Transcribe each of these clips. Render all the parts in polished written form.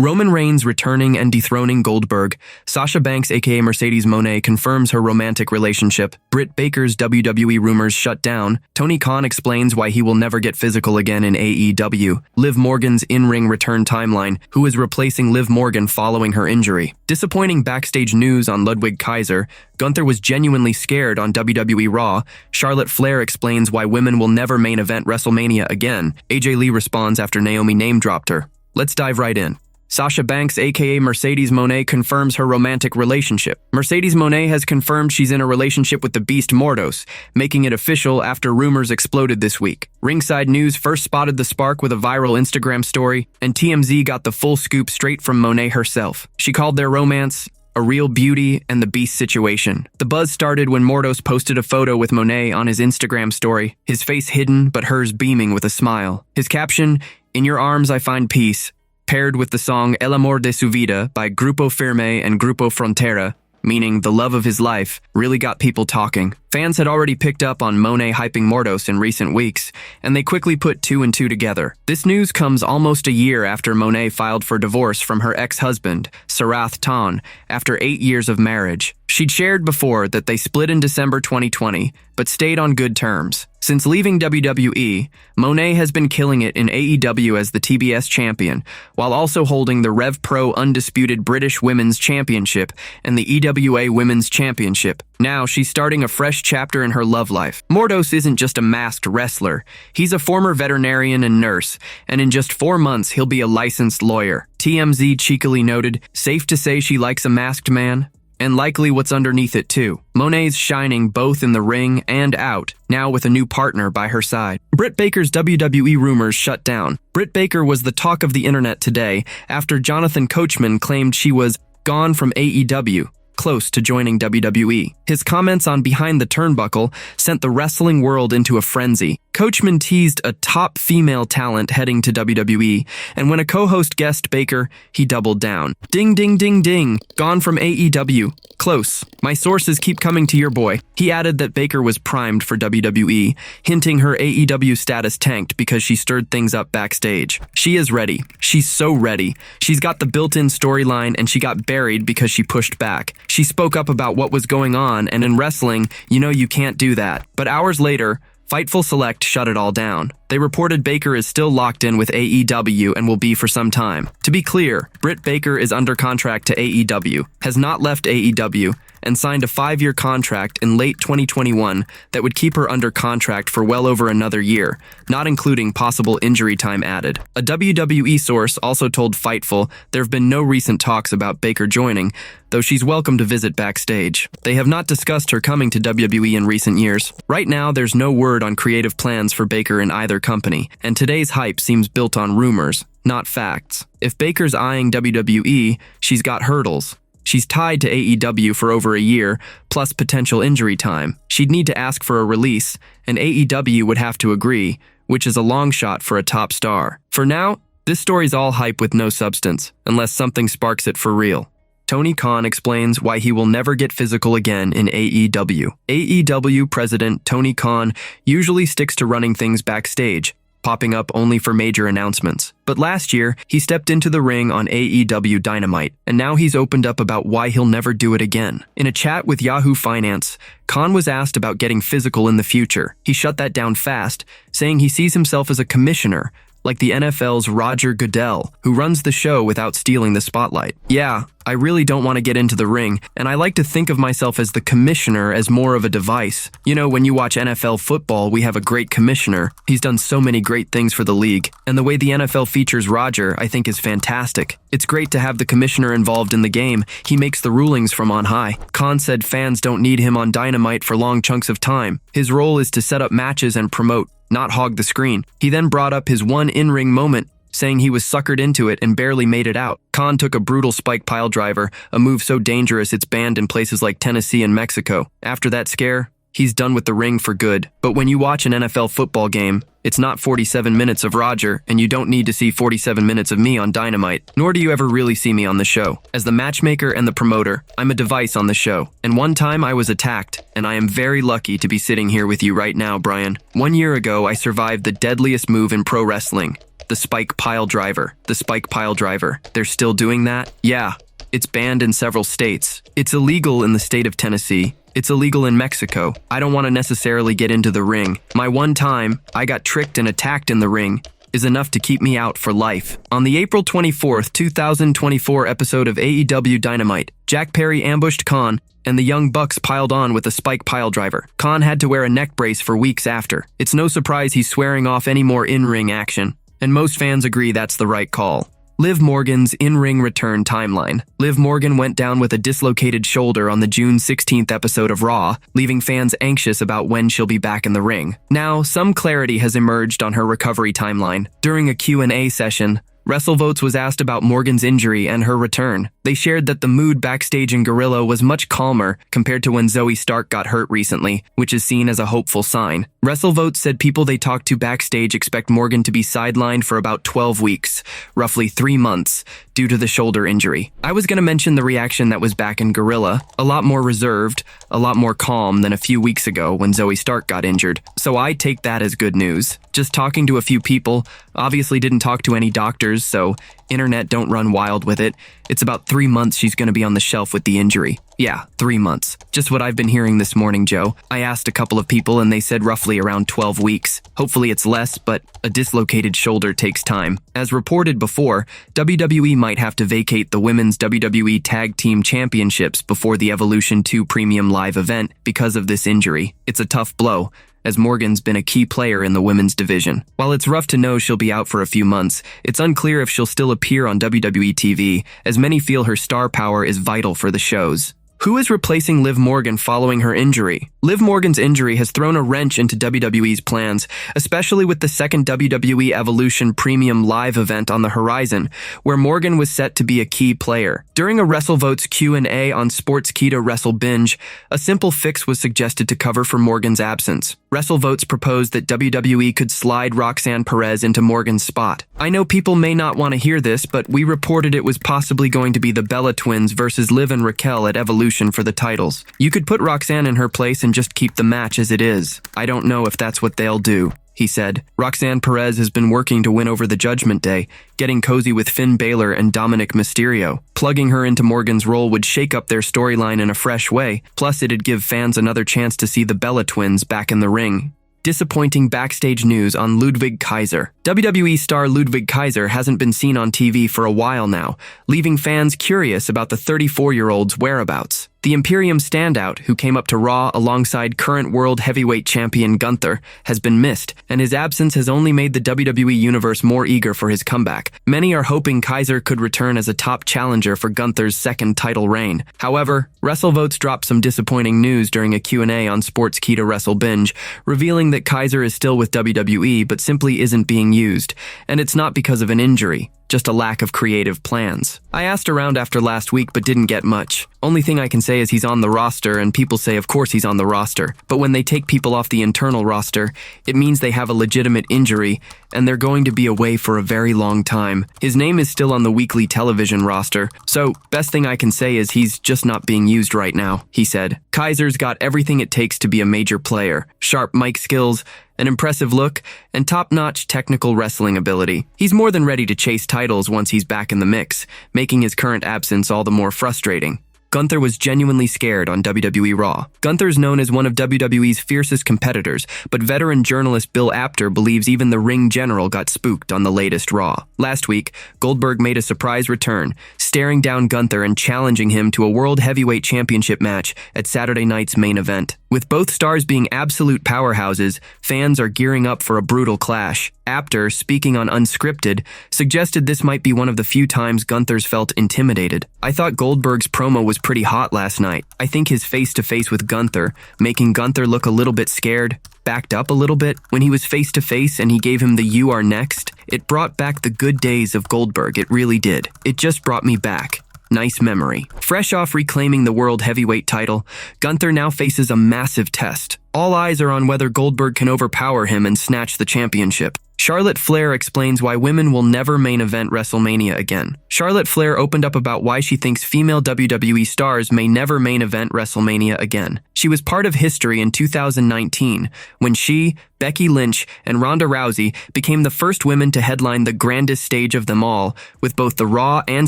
Roman Reigns returning and dethroning Goldberg. Sasha Banks aka Mercedes Moné confirms her romantic relationship. Britt Baker's WWE rumors shut down. Tony Khan explains why he will never get physical again in AEW. Liv Morgan's in-ring return timeline. Who is replacing Liv Morgan following her injury? Disappointing backstage news on Ludwig Kaiser. Gunther was genuinely scared on WWE Raw. Charlotte Flair explains why women will never main event WrestleMania again. AJ Lee responds after Naomi name-dropped her. Let's dive right in. Sasha Banks aka Mercedes Moné confirms her romantic relationship. Mercedes Moné has confirmed she's in a relationship with the Beast Mordos, making it official after rumors exploded this week. Ringside News first spotted the spark with a viral Instagram story, and TMZ got the full scoop straight from Moné herself. She called their romance a real beauty and the Beast situation. The buzz started when Mordos posted a photo with Moné on his Instagram story, his face hidden but hers beaming with a smile. His caption, "In your arms I find peace," paired with the song El Amor de su Vida by Grupo Firme and Grupo Frontera, meaning the love of his life, really got people talking. Fans had already picked up on Moné hyping Mordos in recent weeks, and they quickly put two and two together. This news comes almost a year after Moné filed for divorce from her ex-husband, Sarath Tan, after 8 years of marriage. She'd shared before that they split in December 2020, but stayed on good terms. Since leaving WWE, Moné has been killing it in AEW as the TBS champion, while also holding the Rev Pro Undisputed British Women's Championship and the EWA Women's Championship. Now she's starting a fresh chapter in her love life. Mordos isn't just a masked wrestler. He's a former veterinarian and nurse, and in just 4 months he'll be a licensed lawyer. TMZ cheekily noted, "Safe to say she likes a masked man?" And likely what's underneath it too. Moné's shining both in the ring and out, now with a new partner by her side. Britt Baker's WWE rumors shut down. Britt Baker was the talk of the internet today after Jonathan Coachman claimed she was gone from AEW, close to joining WWE. His comments on Behind the Turnbuckle sent the wrestling world into a frenzy. Coachman teased a top female talent heading to WWE, and when a co-host guessed Baker, he doubled down. Ding ding ding ding, gone from AEW, close. My sources keep coming to your boy. He added that Baker was primed for WWE, hinting her AEW status tanked because she stirred things up backstage. She is ready. She's so ready. She's got the built-in storyline and she got buried because she pushed back. She spoke up about what was going on, and in wrestling, you know you can't do that. But hours later, Fightful Select shut it all down. They reported Baker is still locked in with AEW and will be for some time. To be clear, Britt Baker is under contract to AEW, has not left AEW, and signed a 5-year contract in late 2021 that would keep her under contract for well over another year, not including possible injury time added. A WWE source also told Fightful there have been no recent talks about Baker joining, though she's welcome to visit backstage. They have not discussed her coming to WWE in recent years. Right now, there's no word on creative plans for Baker in either company, and today's hype seems built on rumors, not facts. If Baker's eyeing WWE, she's got hurdles. She's tied to AEW for over a year, plus potential injury time. She'd need to ask for a release, and AEW would have to agree, which is a long shot for a top star. For now, this story's all hype with no substance, unless something sparks it for real. Tony Khan explains why he will never get physical again in AEW. AEW president Tony Khan usually sticks to running things backstage, popping up only for major announcements. But last year, he stepped into the ring on AEW Dynamite, and now he's opened up about why he'll never do it again. In a chat with Yahoo Finance, Khan was asked about getting physical in the future. He shut that down fast, saying he sees himself as a commissioner, like the NFL's Roger Goodell, who runs the show without stealing the spotlight. Yeah, I really don't want to get into the ring, and I like to think of myself as the commissioner as more of a device. You know, when you watch NFL football, we have a great commissioner. He's done so many great things for the league, and the way the NFL features Roger, I think, is fantastic. It's great to have the commissioner involved in the game. He makes the rulings from on high. Khan said fans don't need him on Dynamite for long chunks of time. His role is to set up matches and promote, not hog the screen. He then brought up his one in-ring moment, saying he was suckered into it and barely made it out. Khan took a brutal spike pile driver, a move so dangerous it's banned in places like Tennessee and Mexico. After that scare, he's done with the ring for good. But when you watch an NFL football game, it's not 47 minutes of Roger, and you don't need to see 47 minutes of me on Dynamite, nor do you ever really see me on the show. As the matchmaker and the promoter, I'm a device on the show. And one time I was attacked, and I am very lucky to be sitting here with you right now, Brian. 1 year ago, I survived the deadliest move in pro wrestling, The spike pile driver. The spike pile driver. They're still doing that? Yeah. It's banned in several states. It's illegal in the state of Tennessee. It's illegal in Mexico. I don't want to necessarily get into the ring. My one time I got tricked and attacked in the ring is enough to keep me out for life. On the April 24th, 2024 episode of AEW Dynamite, Jack Perry ambushed Khan, and the Young Bucks piled on with a spike pile driver. Khan had to wear a neck brace for weeks after. It's no surprise he's swearing off any more in-ring action, and most fans agree that's the right call. Liv Morgan's in-ring return timeline. Liv Morgan went down with a dislocated shoulder on the June 16th episode of Raw, leaving fans anxious about when she'll be back in the ring. Now, some clarity has emerged on her recovery timeline. During a Q&A session, WrestleVotes was asked about Morgan's injury and her return. They shared that the mood backstage in Gorilla was much calmer compared to when Zoe Stark got hurt recently, which is seen as a hopeful sign. WrestleVotes said people they talked to backstage expect Morgan to be sidelined for about 12 weeks, roughly 3 months, due to the shoulder injury. I was going to mention the reaction that was back in Gorilla, a lot more reserved, a lot more calm than a few weeks ago when Zoe Stark got injured. So I take that as good news. Just talking to a few people, obviously didn't talk to any doctors, so internet don't run wild with it. It's about 3 months she's going to be on the shelf with the injury. Yeah, 3 months. Just what I've been hearing this morning, Joe. I asked a couple of people and they said roughly around 12 weeks. Hopefully it's less, but a dislocated shoulder takes time. As reported before, WWE might have to vacate the Women's WWE Tag Team Championships before the Evolution 2 Premium Live event because of this injury. It's a tough blow, as Morgan's been a key player in the women's division. While it's rough to know she'll be out for a few months, it's unclear if she'll still appear on WWE TV, as many feel her star power is vital for the shows. Who is replacing Liv Morgan following her injury? Liv Morgan's injury has thrown a wrench into WWE's plans, especially with the second WWE Evolution Premium Live event on the horizon, where Morgan was set to be a key player. During a WrestleVotes Q&A on Sportskeeda Wrestle Binge, a simple fix was suggested to cover for Morgan's absence. WrestleVotes proposed that WWE could slide Roxanne Perez into Morgan's spot. I know people may not want to hear this, but we reported it was possibly going to be the Bella Twins versus Liv and Raquel at Evolution for the titles. You could put Roxanne in her place and just keep the match as it is. I don't know if that's what they'll do, he said. Roxanne Perez has been working to win over the Judgment Day, getting cozy with Finn Balor and Dominic Mysterio. Plugging her into Morgan's role would shake up their storyline in a fresh way, plus it'd give fans another chance to see the Bella Twins back in the ring. Disappointing backstage news on Ludwig Kaiser. WWE star Ludwig Kaiser hasn't been seen on TV for a while now, leaving fans curious about the 34-year-old's whereabouts. The Imperium standout, who came up to Raw alongside current World Heavyweight Champion Gunther, has been missed, and his absence has only made the WWE Universe more eager for his comeback. Many are hoping Kaiser could return as a top challenger for Gunther's second title reign. However, WrestleVotes dropped some disappointing news during a Q&A on Sportskeeda Wrestle Binge, revealing that Kaiser is still with WWE but simply isn't being used, and it's not because of an injury, just a lack of creative plans. I asked around after last week but didn't get much. Only thing I can say is he's on the roster, and people say of course he's on the roster. But when they take people off the internal roster, it means they have a legitimate injury, and they're going to be away for a very long time. His name is still on the weekly television roster, so best thing I can say is he's just not being used right now, he said. Kaiser's got everything it takes to be a major player. Sharp mic skills, an impressive look, and top-notch technical wrestling ability. He's more than ready to chase titles once he's back in the mix, making his current absence all the more frustrating. Gunther was genuinely scared on WWE Raw. Gunther's known as one of WWE's fiercest competitors, but veteran journalist Bill Apter believes even the ring general got spooked on the latest Raw. Last week, Goldberg made a surprise return, staring down Gunther and challenging him to a World Heavyweight Championship match at Saturday night's main event. With both stars being absolute powerhouses, fans are gearing up for a brutal clash. Apter, speaking on Unscripted, suggested this might be one of the few times Gunther's felt intimidated. I thought Goldberg's promo was pretty hot last night. I think his face-to-face with Gunther, making Gunther look a little bit scared, backed up a little bit. When he was face-to-face and he gave him the "you are next," it brought back the good days of Goldberg, it really did. It just brought me back. Nice memory. Fresh off reclaiming the World Heavyweight title, Gunther now faces a massive test. All eyes are on whether Goldberg can overpower him and snatch the championship. Charlotte Flair explains why women will never main event WrestleMania again. Charlotte Flair opened up about why she thinks female WWE stars may never main event WrestleMania again. She was part of history in 2019 when she, Becky Lynch, and Ronda Rousey became the first women to headline the grandest stage of them all, with both the Raw and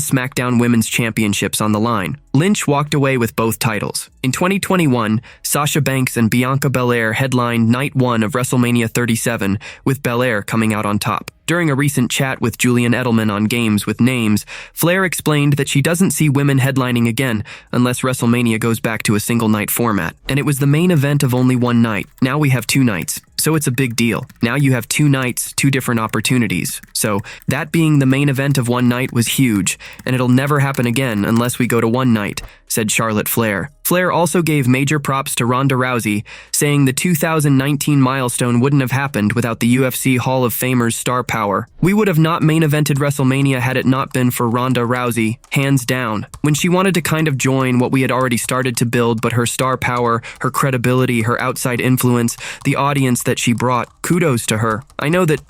SmackDown Women's Championships on the line. Lynch walked away with both titles. In 2021, Sasha Banks and Bianca Belair headlined Night 1 of WrestleMania 37, with Belair coming out on top. During a recent chat with Julian Edelman on Games with Names, Flair explained that she doesn't see women headlining again unless WrestleMania goes back to a single-night format. And it was the main event of only one night. Now we have two nights. So it's a big deal. Now you have two nights, two different opportunities. So that being the main event of one night was huge, and it'll never happen again unless we go to one night, said Charlotte Flair. Flair also gave major props to Ronda Rousey, saying the 2019 milestone wouldn't have happened without the UFC Hall of Famer's star power. We would have not main evented WrestleMania had it not been for Ronda Rousey, hands down. When she wanted to kind of join what we had already started to build, but her star power, her credibility, her outside influence, the audience that she brought, kudos to her. I know that,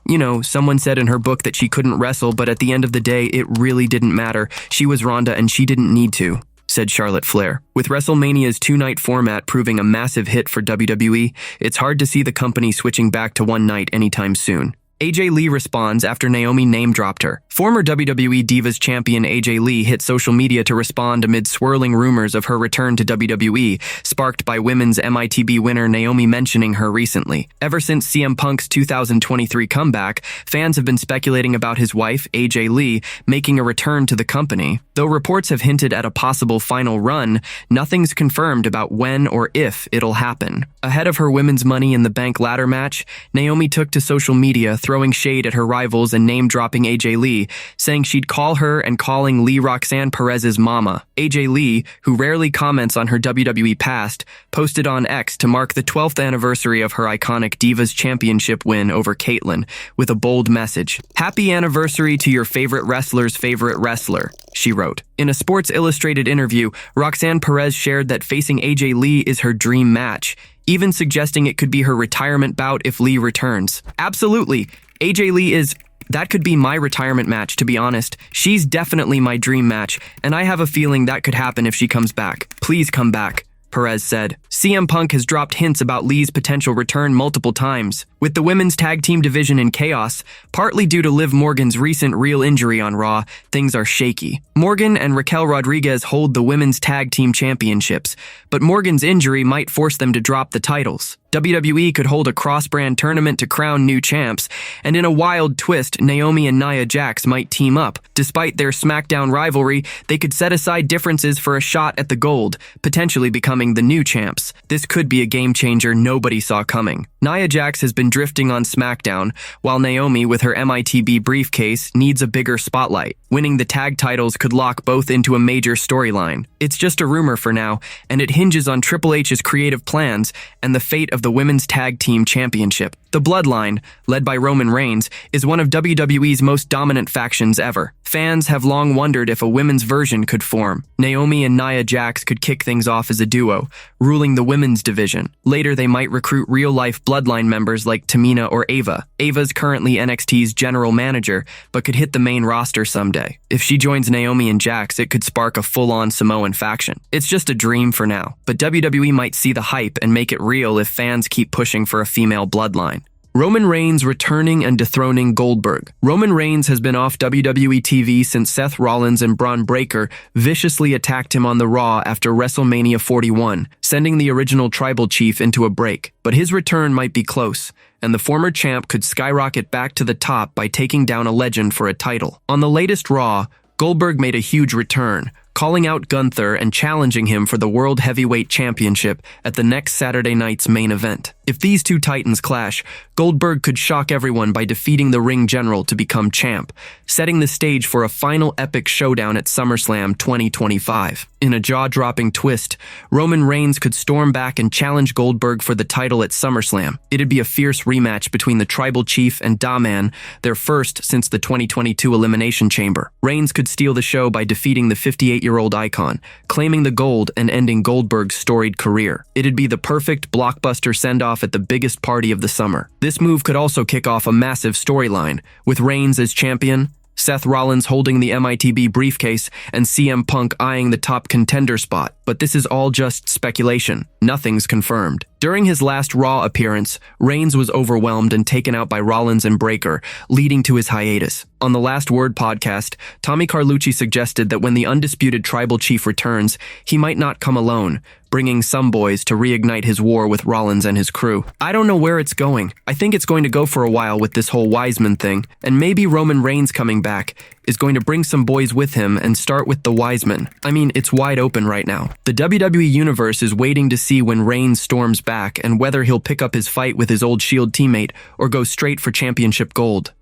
someone said in her book that she couldn't wrestle, but at the end of the day, it really didn't matter. She was Ronda and she didn't need to, said Charlotte Flair. With WrestleMania's two-night format proving a massive hit for WWE, it's hard to see the company switching back to one night anytime soon. AJ Lee responds after Naomi name-dropped her. Former WWE Divas champion AJ Lee hit social media to respond amid swirling rumors of her return to WWE, sparked by women's MITB winner Naomi mentioning her recently. Ever since CM Punk's 2023 comeback, fans have been speculating about his wife, AJ Lee, making a return to the company. Though reports have hinted at a possible final run, nothing's confirmed about when or if it'll happen. Ahead of her Women's Money in the Bank ladder match, Naomi took to social media, throwing shade at her rivals and name-dropping AJ Lee, saying she'd call her and calling Lee Roxanne Perez's mama. AJ Lee, who rarely comments on her WWE past, posted on X to mark the 12th anniversary of her iconic Divas Championship win over Caitlyn, with a bold message. "Happy anniversary to your favorite wrestler's favorite wrestler," she wrote. In a Sports Illustrated interview, Roxanne Perez shared that facing AJ Lee is her dream match, even suggesting it could be her retirement bout if Lee returns. Absolutely. AJ Lee that could be my retirement match, to be honest. She's definitely my dream match, and I have a feeling that could happen if she comes back. Please come back, Perez said. CM Punk has dropped hints about Lee's potential return multiple times. With the women's tag team division in chaos, partly due to Liv Morgan's recent real injury on Raw, things are shaky. Morgan and Raquel Rodriguez hold the women's tag team championships, but Morgan's injury might force them to drop the titles. WWE could hold a cross-brand tournament to crown new champs, and in a wild twist, Naomi and Nia Jax might team up. Despite their SmackDown rivalry, they could set aside differences for a shot at the gold, potentially becoming the new champs. This could be a game-changer nobody saw coming. Nia Jax has been drifting on SmackDown, while Naomi, with her MITB briefcase, needs a bigger spotlight. Winning the tag titles could lock both into a major storyline. It's just a rumor for now, and it hinges on Triple H's creative plans and the fate of the Women's Tag Team Championship. The Bloodline, led by Roman Reigns, is one of WWE's most dominant factions ever. Fans have long wondered if a women's version could form. Naomi and Nia Jax could kick things off as a duo, ruling the women's division. Later, they might recruit real-life Bloodline members like Tamina or Ava. Ava's currently NXT's general manager, but could hit the main roster someday. If she joins Naomi and Jax, it could spark a full-on Samoan faction. It's just a dream for now, but WWE might see the hype and make it real if fans keep pushing for a female Bloodline. Roman Reigns returning and dethroning Goldberg. Roman Reigns has been off WWE TV since Seth Rollins and Braun Breaker viciously attacked him on the Raw after WrestleMania 41, sending the original Tribal Chief into a break. But his return might be close, and the former champ could skyrocket back to the top by taking down a legend for a title. On the latest Raw, Goldberg made a huge return, calling out Gunther and challenging him for the World Heavyweight Championship at the next Saturday night's main event. If these two titans clash, Goldberg could shock everyone by defeating the ring general to become champ, setting the stage for a final epic showdown at SummerSlam 2025. In a jaw-dropping twist, Roman Reigns could storm back and challenge Goldberg for the title at SummerSlam. It'd be a fierce rematch between the Tribal Chief and Da-Man, their first since the 2022 Elimination Chamber. Reigns could steal the show by defeating the 58-year-old 38-year-old icon, claiming the gold and ending Goldberg's storied career. It'd be the perfect blockbuster send-off at the biggest party of the summer. This move could also kick off a massive storyline, with Reigns as champion, Seth Rollins holding the MITB briefcase, and CM Punk eyeing the top contender spot. But this is all just speculation. Nothing's confirmed. During his last Raw appearance, Reigns was overwhelmed and taken out by Rollins and Breakker, leading to his hiatus. On the Last Word podcast, Tommy Carlucci suggested that when the undisputed tribal chief returns, he might not come alone, bringing some boys to reignite his war with Rollins and his crew. I don't know where it's going. I think it's going to go for a while with this whole Wiseman thing, and maybe Roman Reigns coming back is going to bring some boys with him and start with the Wiseman. I mean, it's wide open right now. The WWE Universe is waiting to see when Reigns storms back and whether he'll pick up his fight with his old Shield teammate or go straight for championship gold.